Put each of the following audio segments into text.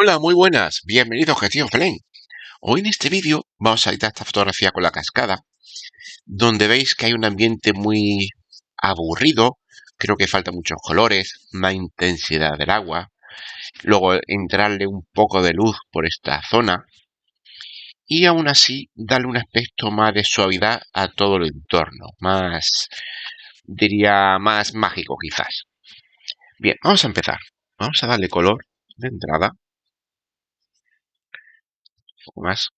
Hola, muy buenas. Bienvenido a Objetivo Flying. Hoy en este vídeo vamos a editar esta fotografía con la cascada, donde veis que hay un ambiente muy aburrido. Creo que faltan muchos colores, más intensidad del agua. Luego entrarle un poco de luz por esta zona. Y aún así darle un aspecto más de suavidad a todo el entorno. Más, diría, más mágico quizás. Bien, vamos a empezar. Vamos a darle color de entrada. Un poco más.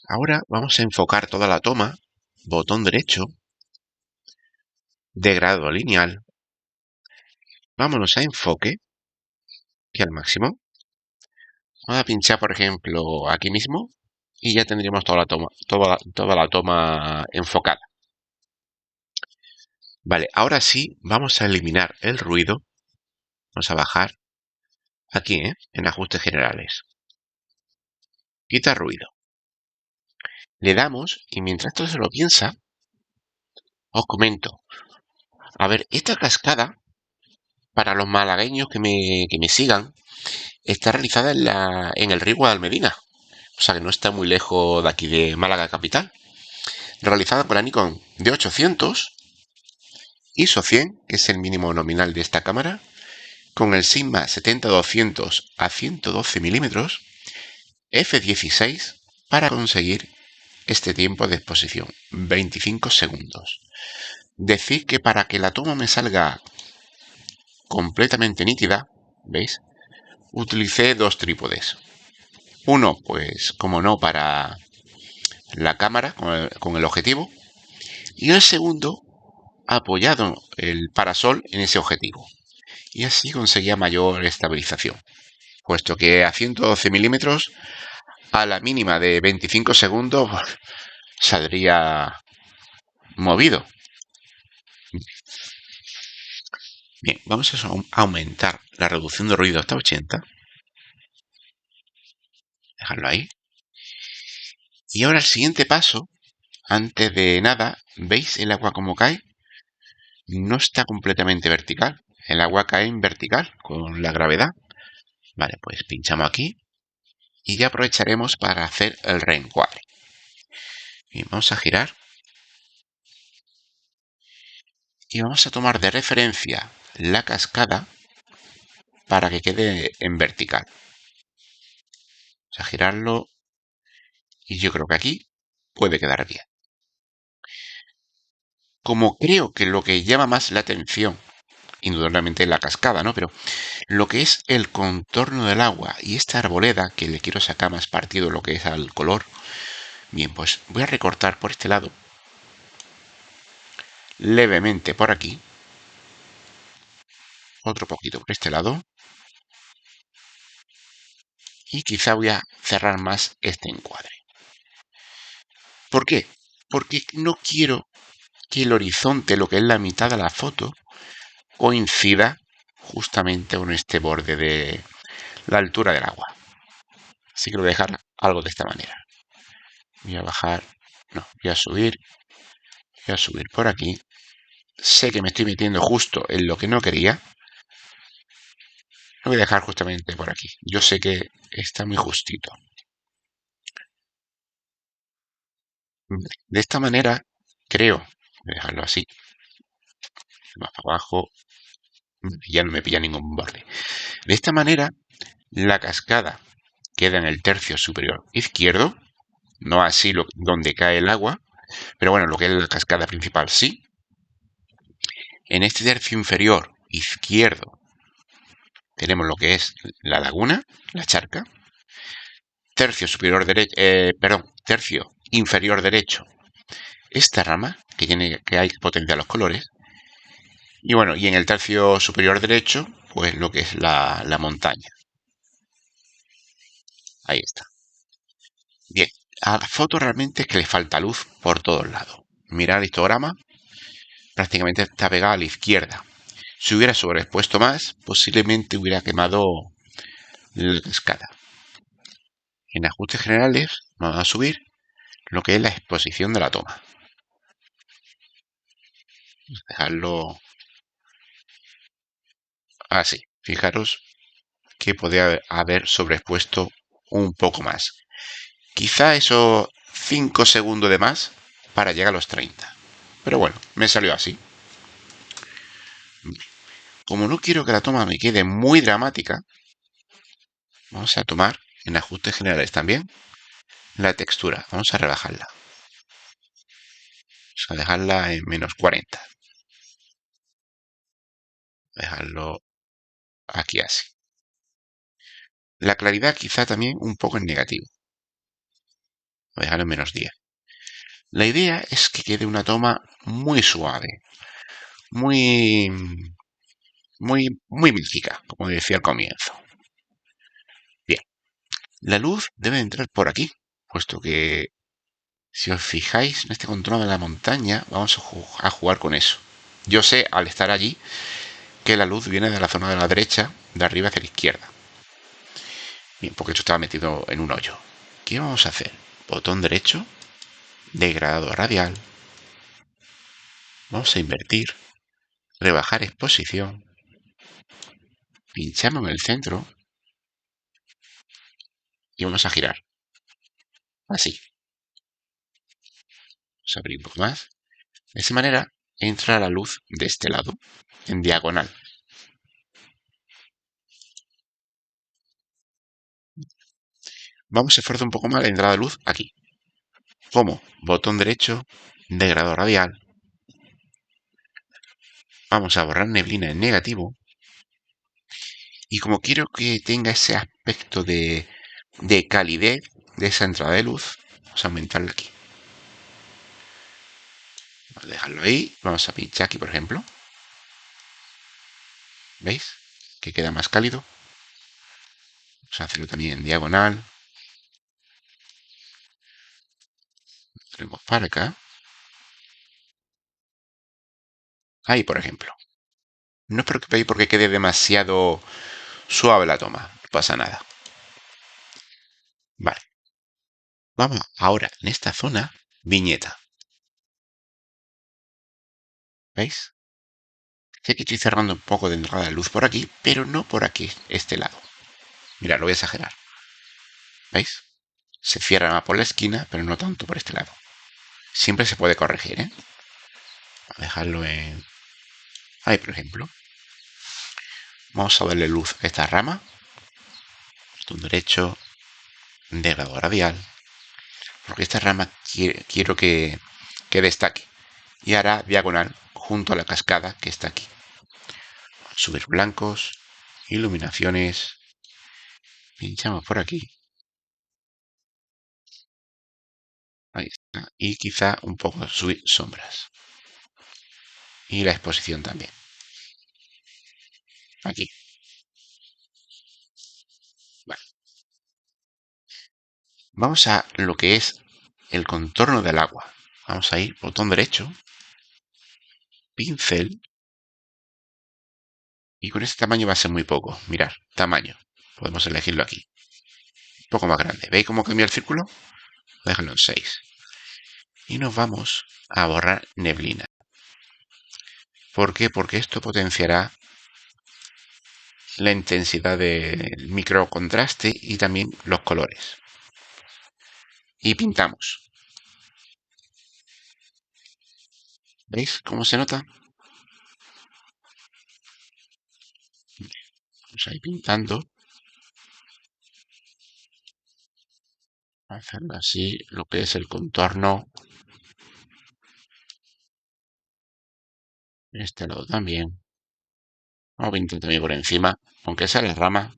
Ahora vamos a enfocar toda la toma, botón derecho, de grado lineal. Vámonos a enfoque, que al máximo. Vamos a pinchar, por ejemplo, aquí mismo y ya tendríamos toda la toma, toda la toma enfocada. Vale, ahora sí, vamos a eliminar el ruido. Vamos a bajar aquí, en ajustes generales. Quita ruido. Le damos y mientras esto se lo piensa, os comento. A ver, esta cascada, para los malagueños que me sigan, está realizada en el río Guadalmedina. O sea que no está muy lejos de aquí de Málaga capital. Realizada con la Nikon D800 ISO 100, que es el mínimo nominal de esta cámara, con el Sigma 70-200 a 112 mm f16 para conseguir este tiempo de exposición, 25 segundos. Decir que para que la toma me salga completamente nítida, ¿veis? Utilicé dos trípodes. Uno, pues, como no, para la cámara con el objetivo, y el segundo apoyado el parasol en ese objetivo. Y así conseguía mayor estabilización, puesto que a 112 milímetros, a la mínima de 25 segundos, saldría movido. Bien, vamos a aumentar la reducción de ruido hasta 80. Dejarlo ahí. Y ahora el siguiente paso, antes de nada, ¿veis el agua como cae? No está completamente vertical. El agua cae en vertical con la gravedad. Vale, pues pinchamos aquí y ya aprovecharemos para hacer el reencuadre. Y vamos a girar y vamos a tomar de referencia la cascada para que quede en vertical. Vamos a girarlo y yo creo que aquí puede quedar bien. Como creo que lo que llama más la atención, indudablemente la cascada, ¿no? Pero lo que es el contorno del agua y esta arboleda que le quiero sacar más partido lo que es al color, bien, pues voy a recortar por este lado, levemente por aquí, otro poquito por este lado, y quizá voy a cerrar más este encuadre. ¿Por qué? Porque no quiero que el horizonte, lo que es la mitad de la foto, coincida justamente con este borde de la altura del agua. Así que lo voy a dejar algo de esta manera. Voy a bajar, no, voy a subir por aquí. Sé que me estoy metiendo justo en lo que no quería. Lo voy a dejar justamente por aquí. Yo sé que está muy justito. De esta manera, creo, voy a dejarlo así, más abajo, ya no me pilla ningún borde. De esta manera, la cascada queda en el tercio superior izquierdo, no así donde cae el agua, pero bueno, lo que es la cascada principal sí. En este tercio inferior izquierdo tenemos lo que es la laguna, la charca. Tercio superior derecho, tercio inferior derecho, esta rama que hay que potenciar los colores. Y bueno, y en el tercio superior derecho, pues lo que es la montaña. Ahí está. Bien, a la foto realmente es que le falta luz por todos lados. Mirad el histograma, prácticamente está pegada a la izquierda. Si hubiera sobreexpuesto más, posiblemente hubiera quemado la cascada. En ajustes generales, vamos a subir lo que es la exposición de la toma. Dejarlo así. Fijaros que podría haber sobreexpuesto un poco más. Quizá esos 5 segundos de más para llegar a los 30. Pero bueno, me salió así. Como no quiero que la toma me quede muy dramática, vamos a tomar en ajustes generales también la textura. Vamos a rebajarla. Vamos a dejarla en menos 40. Dejarlo aquí así. La claridad quizá también un poco en negativo. Voy a dejarlo en menos 10. La idea es que quede una toma muy suave, muy, muy mística, como decía al comienzo. Bien, la luz debe entrar por aquí, puesto que si os fijáis en este contorno de la montaña, vamos a jugar con eso. Yo sé, al estar allí, que la luz viene de la zona de la derecha, de arriba hacia la izquierda. Bien, porque esto estaba metido en un hoyo. ¿Qué vamos a hacer? Botón derecho, degradado radial. Vamos a invertir, rebajar exposición, pinchamos en el centro y vamos a girar. Así. Vamos a abrir un poco más. De esa manera entra la luz de este lado, en diagonal. Vamos a esforzar un poco más la entrada de luz aquí. ¿Cómo? Botón derecho, degradado radial. Vamos a borrar neblina en negativo. Y como quiero que tenga ese aspecto de calidez de esa entrada de luz, vamos a aumentarlo aquí. Vamos a dejarlo ahí. Vamos a pinchar aquí, por ejemplo. ¿Veis? Que queda más cálido. Vamos a hacerlo también en diagonal. Tenemos para acá. Ahí, por ejemplo. No os preocupéis porque quede demasiado suave la toma. No pasa nada. Vale. Vamos ahora en esta zona, viñeta. ¿Veis? Sé que estoy cerrando un poco de entrada de luz por aquí, pero no por aquí, este lado. Mira, lo voy a exagerar. ¿Veis? Se cierra más por la esquina, pero no tanto por este lado. Siempre se puede corregir, ¿eh? Voy a dejarlo en... Ahí, por ejemplo. Vamos a darle luz a esta rama. Botón derecho, degradado radial. Porque esta rama quiero que destaque. Y hará diagonal junto a la cascada que está aquí. Subir blancos, iluminaciones. Pinchamos por aquí. Ahí está. Y quizá un poco subir sombras. Y la exposición también. Aquí. Vale. Vamos a lo que es el contorno del agua. Vamos a ir, botón derecho, pincel. Y con este tamaño va a ser muy poco. Mirad, tamaño. Podemos elegirlo aquí. Un poco más grande. ¿Veis cómo cambia el círculo? Déjalo en 6. Y nos vamos a borrar neblina. ¿Por qué? Porque esto potenciará la intensidad del microcontraste y también los colores. Y pintamos. ¿Veis cómo se nota? Vamos a ir pintando. Hacerlo así, lo que es el contorno. Este lado también. Vamos a pintar también por encima, aunque sea la rama.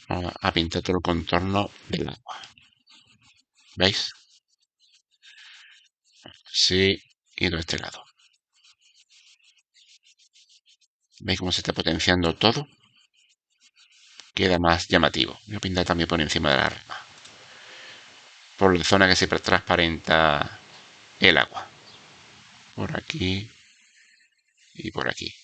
Vamos a pintar todo el contorno del agua. ¿Veis? Sí, y de este lado. ¿Veis cómo se está potenciando todo? Queda más llamativo. Voy a pintar también por encima de la rama. Por la zona que se transparenta el agua. Por aquí y por aquí.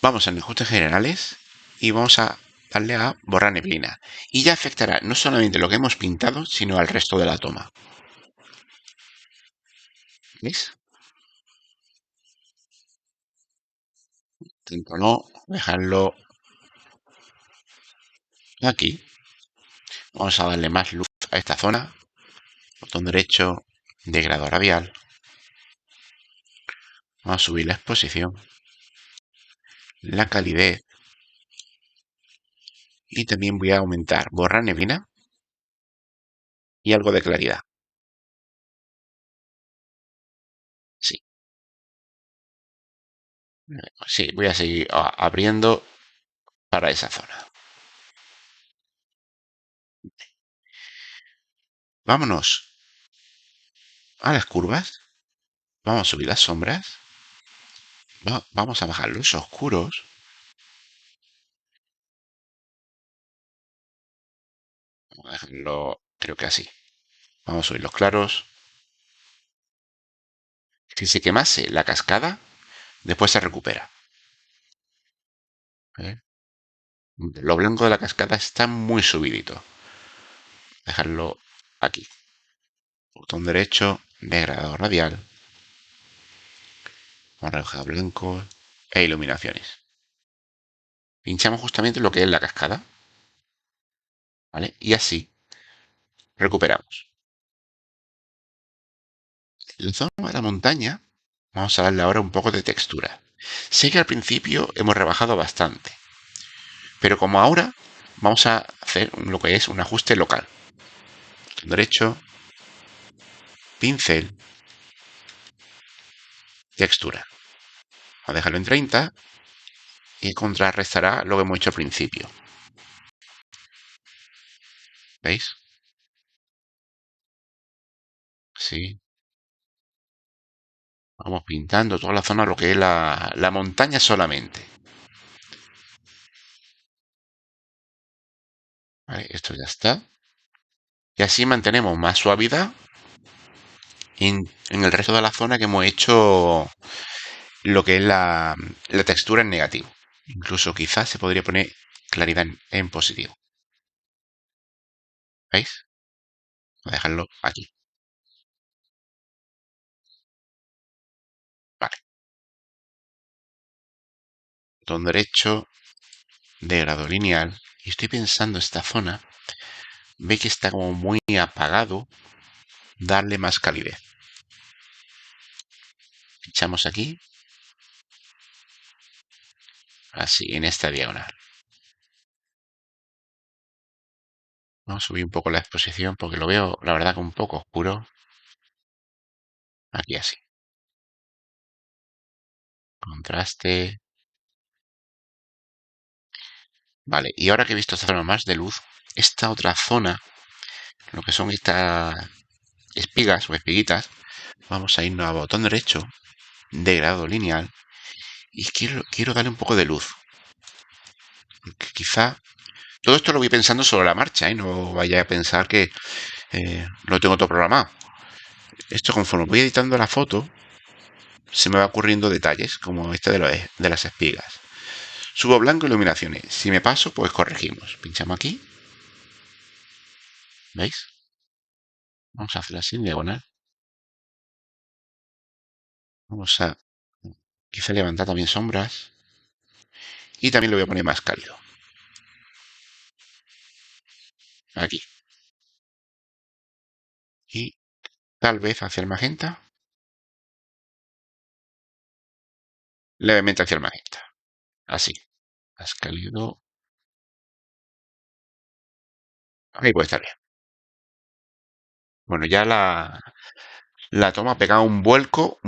Vamos a ajustes generales y vamos a darle a borrar neblina. Y ya afectará no solamente lo que hemos pintado, sino al resto de la toma. ¿Veis? Tanto no, dejarlo aquí. Vamos a darle más luz a esta zona. Botón derecho, degrado radial. Vamos a subir la exposición, la calidez y también voy a aumentar borrar neblina y algo de claridad. Sí, sí, voy a seguir abriendo para esa zona. Vámonos a las curvas. Vamos a subir las sombras. Vamos a bajar los oscuros. Vamos a dejarlo, creo que así. Vamos a subir los claros. Si se quemase la cascada, después se recupera. ¿Eh? Lo blanco de la cascada está muy subidito. Dejarlo aquí. Botón derecho, degradado radial. Vamos blanco e iluminaciones. Pinchamos justamente lo que es la cascada. ¿Vale? Y así recuperamos. La zona de la montaña, vamos a darle ahora un poco de textura. Sé que al principio hemos rebajado bastante, pero como ahora vamos a hacer lo que es un ajuste local. Botón derecho, pincel, textura. Vamos a dejarlo en 30 y contrarrestará lo que hemos hecho al principio. ¿Veis? Sí. Vamos pintando toda la zona, lo que es la montaña solamente. Vale, esto ya está. Y así mantenemos más suavidad en el resto de la zona que hemos hecho lo que es la textura en negativo. Incluso quizás se podría poner claridad en positivo. ¿Veis? Voy a dejarlo aquí. Vale. Botón derecho, de grado lineal. Y estoy pensando esta zona. Ve que está como muy apagado. Darle más calidez. Pinchamos aquí. Así, en esta diagonal. Vamos a subir un poco la exposición porque lo veo, la verdad, que un poco oscuro. Aquí así. Contraste. Vale, y ahora que he visto esta zona más de luz, esta otra zona, lo que son estas espigas o espiguitas, vamos a irnos a botón derecho, de grado lineal, y quiero darle un poco de luz. Porque quizá todo esto lo voy pensando sobre la marcha, ¿eh? No vaya a pensar que lo tengo todo programado. Esto conforme voy editando la foto, se me va ocurriendo detalles, como este de las espigas. Subo blanco, iluminaciones. Si me paso, pues corregimos. Pinchamos aquí. ¿Veis? Vamos a hacer así en diagonal. Vamos a quizá levantar también sombras. Y también lo voy a poner más cálido. Aquí. Y tal vez hacia el magenta. Levemente hacia el magenta. Así. Más cálido. Ahí puede estar bien. Bueno, ya la toma ha pegado un vuelco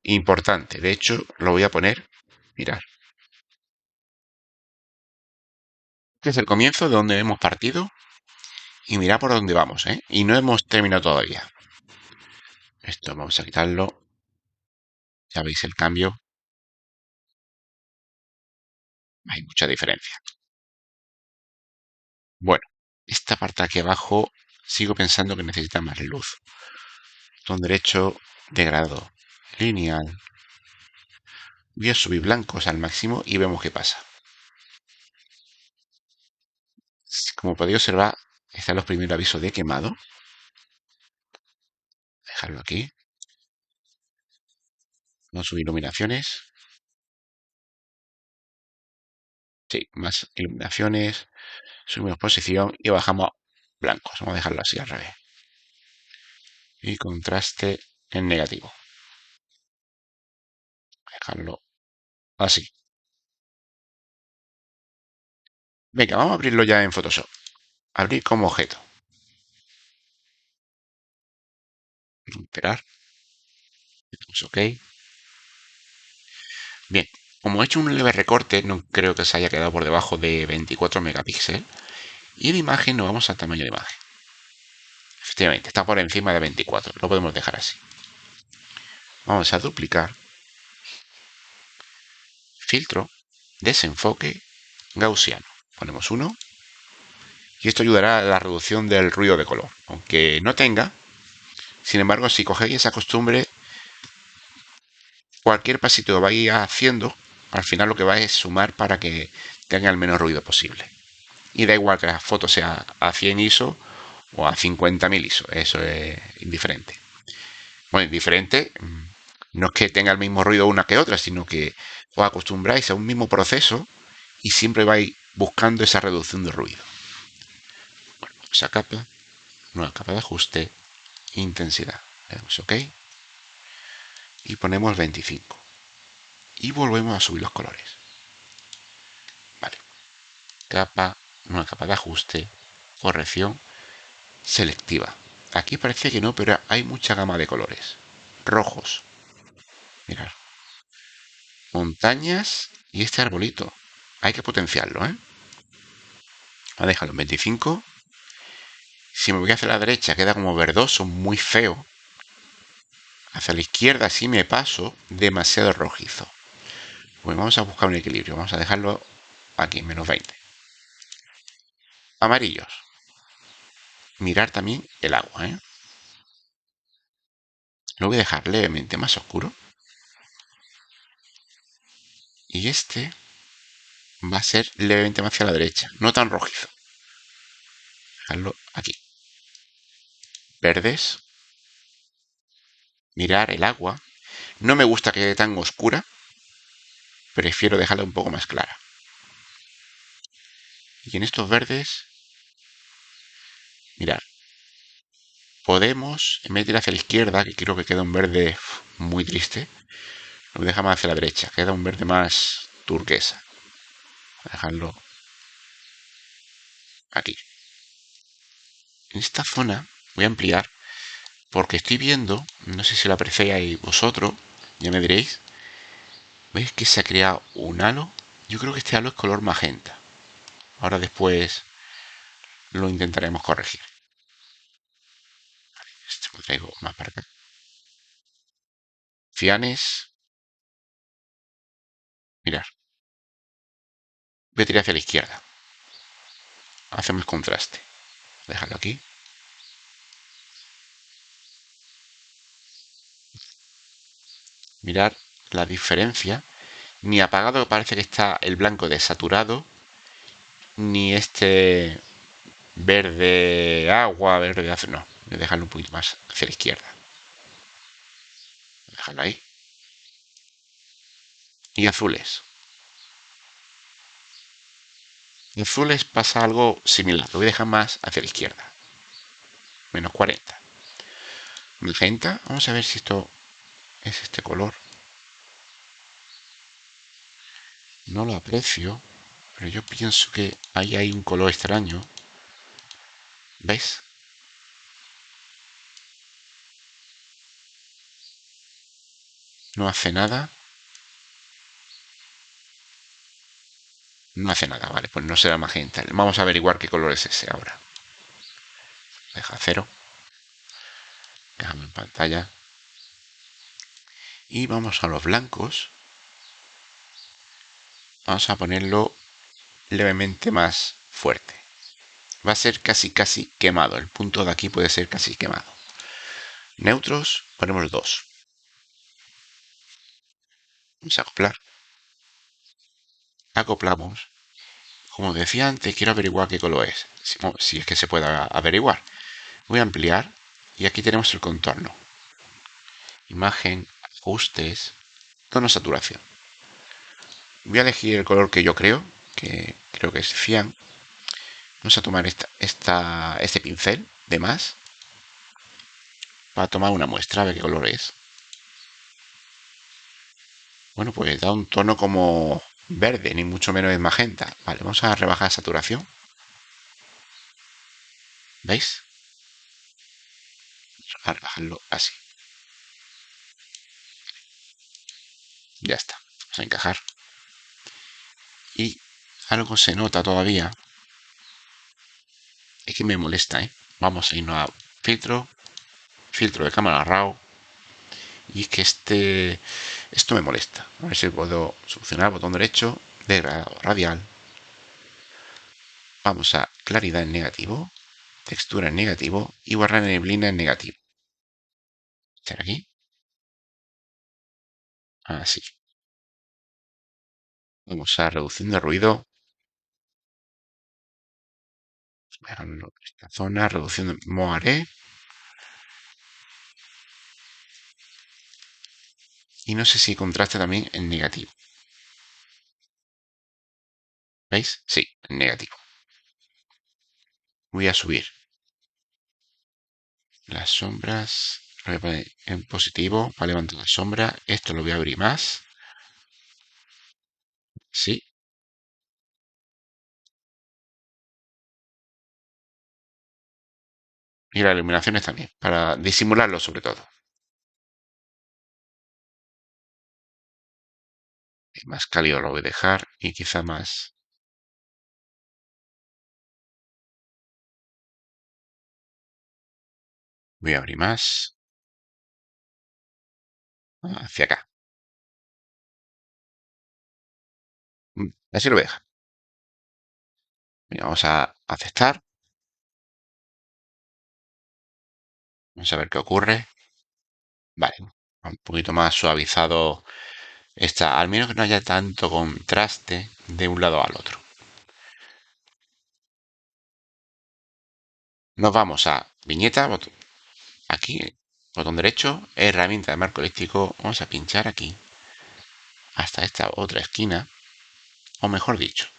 importante. De hecho, lo voy a poner. Mirad. Este es el comienzo de donde hemos partido. Y mirad por dónde vamos, ¿eh? Y no hemos terminado todavía. Esto vamos a quitarlo. Ya veis el cambio. Hay mucha diferencia. Bueno, esta parte aquí abajo sigo pensando que necesita más luz. Botón derecho, degrado lineal. Voy a subir blancos al máximo y vemos qué pasa. Como podéis observar, están los primeros avisos de quemado. Dejarlo aquí. Vamos a subir iluminaciones. Sí, más iluminaciones, subimos posición y bajamos blancos. Vamos a dejarlo así al revés. Y contraste en negativo. Dejarlo así. Venga, vamos a abrirlo ya en Photoshop. Abrir como objeto. Esperar. Ok. Bien, como he hecho un leve recorte, no creo que se haya quedado por debajo de 24 megapíxeles. Y de imagen nos vamos al tamaño de imagen. Efectivamente, está por encima de 24. Lo podemos dejar así. Vamos a duplicar. Filtro. Desenfoque. Gaussiano. Ponemos 1. Y esto ayudará a la reducción del ruido de color. Aunque no tenga, sin embargo, si cogéis esa costumbre, cualquier pasito que vais haciendo, al final lo que va es sumar para que tenga el menos ruido posible. Y da igual que la foto sea a 100 ISO o a 50.000 ISO, eso es indiferente. Bueno, indiferente no es que tenga el mismo ruido una que otra, sino que os acostumbráis a un mismo proceso y siempre vais buscando esa reducción de ruido. Bueno, esa capa, nueva capa de ajuste, intensidad. Le damos OK y ponemos 25. Y volvemos a subir los colores. Vale. Capa, nueva capa de ajuste, corrección selectiva. Aquí parece que no, pero hay mucha gama de colores. Rojos. Mirad. Montañas y este arbolito. Hay que potenciarlo, ¿eh? Voy a dejarlo en 25. Si me voy hacia la derecha queda como verdoso, muy feo. Hacia la izquierda sí me paso, demasiado rojizo. Pues vamos a buscar un equilibrio. Vamos a dejarlo aquí, menos 20. Amarillos. Mirar también el agua, ¿eh? Lo voy a dejar levemente más oscuro. Y este va a ser levemente más hacia la derecha, no tan rojizo. Dejarlo aquí. Verdes. Mirar el agua. No me gusta que quede tan oscura. Prefiero dejarla un poco más clara. Y en estos verdes, mirad, podemos, en vez de ir hacia la izquierda, que creo que queda un verde muy triste, lo deja más hacia la derecha, queda un verde más turquesa. Voy a dejarlo aquí. En esta zona voy a ampliar porque estoy viendo, no sé si lo apreciáis vosotros, ya me diréis, ¿veis que se ha creado un halo? Yo creo que este halo es color magenta. Ahora después lo intentaremos corregir. Este lo traigo más para acá. Cianes. Mirar. Voy a tirar hacia la izquierda. Hacemos contraste. Déjalo aquí. Mirar la diferencia. Ni apagado parece que está el blanco desaturado, ni este verde agua, verde azul. No, voy a dejarlo un poquito más hacia la izquierda. Déjalo ahí. Y azules. En azules pasa algo similar. Lo voy a dejar más hacia la izquierda. Menos 40. Magenta. Vamos a ver si esto es este color. No lo aprecio, pero yo pienso que ahí hay un color extraño. ¿Ves? No hace nada. No hace nada, vale, pues no será magenta. Vamos a averiguar qué color es ese ahora. Deja cero. Déjame en pantalla. Y vamos a los blancos. Vamos a ponerlo levemente más fuerte. Va a ser casi quemado. El punto de aquí puede ser casi quemado. Neutros, ponemos 2. Vamos a acoplar. Acoplamos. Como decía antes, quiero averiguar qué color es. Si es que se puede averiguar. Voy a ampliar. Y aquí tenemos el contorno. Imagen, ajustes, tono saturación. Voy a elegir el color que yo creo. que creo que es cian. Vamos a tomar este pincel de más para tomar una muestra, a ver qué color es. Bueno, pues da un tono como verde, ni mucho menos es magenta. Vale, vamos a rebajar saturación. ¿Veis? A rebajarlo así. Ya está. Vamos a encajar. Y algo se nota todavía. Es que me molesta, ¿eh? Vamos a irnos a filtro. Filtro de cámara RAW. Y es que esto me molesta. A ver si puedo solucionar. Botón derecho. Degradado radial. Vamos a claridad en negativo. Textura en negativo. Y borrar neblina en negativo. ¿Estar aquí? Así. Vamos a reducción de ruido. Esta zona, reducción de moaré. Y no sé si contraste también en negativo. ¿Veis? Sí, en negativo. Voy a subir las sombras. Lo voy a poner en positivo para levantar la sombra. Esto lo voy a abrir más. Sí. Y las iluminaciones también, para disimularlo sobre todo. Y más cálido lo voy a dejar y quizá más. Voy a abrir más. Hacia acá. Así lo voy a dejar. Vamos a aceptar. Vamos a ver qué ocurre. Vale. Un poquito más suavizado está. Al menos que no haya tanto contraste de un lado al otro. Nos vamos a viñeta, aquí, botón derecho, herramienta de marco eléctrico. Vamos a pinchar aquí hasta esta otra esquina, o mejor dicho,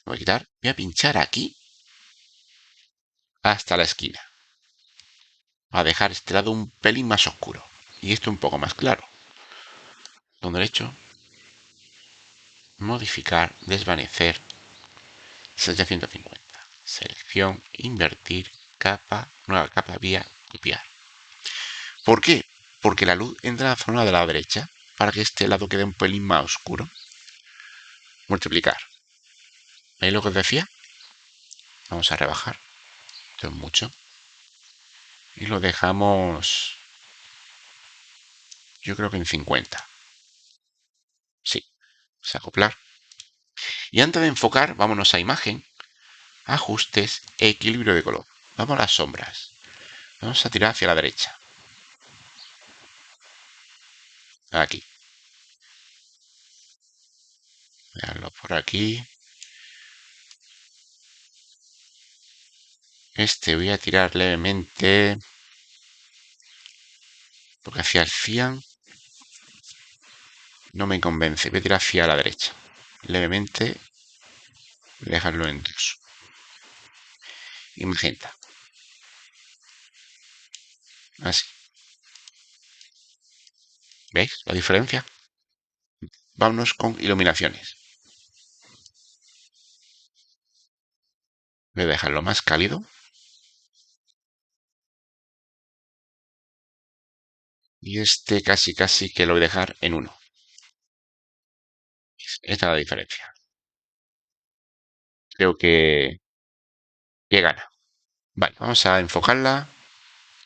voy a quitar, voy a pinchar aquí hasta la esquina, a dejar este lado un pelín más oscuro y esto un poco más claro. Botón derecho, modificar, desvanecer, 750, selección, invertir, capa, nueva capa, vía, copiar. ¿Por qué? Porque la luz entra a la zona de la derecha para que este lado quede un pelín más oscuro. Multiplicar. ¿Veis lo que os decía? Vamos a rebajar. Esto es mucho. Y lo dejamos, yo creo que en 50. Sí. Vamos a acoplar. Y antes de enfocar, vámonos a imagen, ajustes, equilibrio de color. Vamos a las sombras. Vamos a tirar hacia la derecha. Aquí. Veanlo por aquí. Este voy a tirar levemente. Porque hacia el cian no me convence. Voy a tirar hacia la derecha. Levemente. Dejarlo en 2. Y magenta. Así. ¿Veis la diferencia? Vámonos con iluminaciones. Voy a dejarlo más cálido. Y este casi que lo voy a dejar en 1. Esta es la diferencia. Creo que gana. Vale, vamos a enfocarla.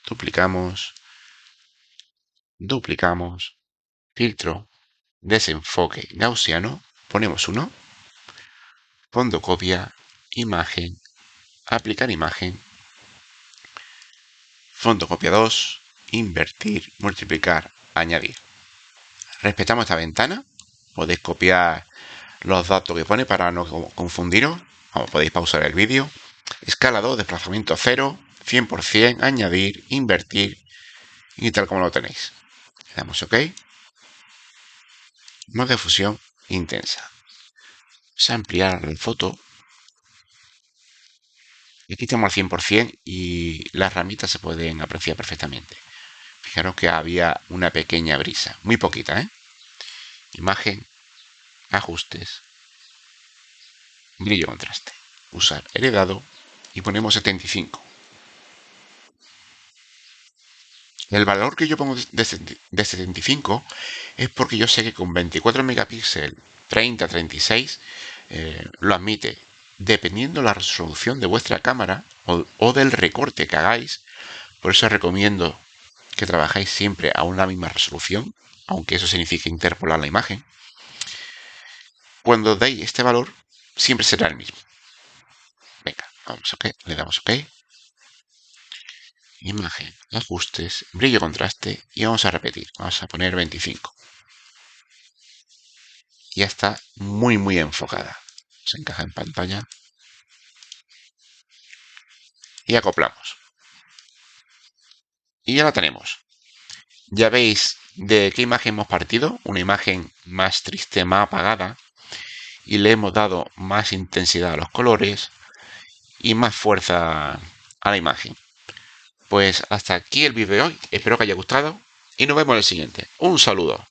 Duplicamos. Duplicamos. Filtro. Desenfoque gaussiano. Ponemos 1. Fondo copia. Imagen. Aplicar imagen. Fondo copia 2. Invertir. Multiplicar. Añadir. Respetamos esta ventana. Podéis copiar los datos que pone para no confundiros. Podéis pausar el vídeo. Escala 2, desplazamiento 0, 100%, añadir, invertir y tal como lo tenéis. Le damos OK. Modo de fusión intensa. Vamos a ampliar la foto. Aquí estamos al 100% y las ramitas se pueden apreciar perfectamente. Fijaros que había una pequeña brisa, muy poquita, ¿eh? Imagen, ajustes, brillo contraste. Usar heredado y ponemos 75. El valor que yo pongo de 75 es porque yo sé que con 24 megapíxeles, 30, 36, lo admite. Dependiendo la resolución de vuestra cámara o del recorte que hagáis, por eso recomiendo que trabajéis siempre a una misma resolución, aunque eso signifique interpolar la imagen. Cuando deis este valor, siempre será el mismo. Venga, vamos a OK, le damos OK. Imagen, ajustes, brillo, contraste y vamos a repetir. Vamos a poner 25. Ya está muy enfocada. Se encaja en pantalla y acoplamos. Y ya la tenemos. Ya veis de qué imagen hemos partido. Una imagen más triste, más apagada. Y le hemos dado más intensidad a los colores y más fuerza a la imagen. Pues hasta aquí el vídeo de hoy. Espero que haya gustado y nos vemos en el siguiente. Un saludo.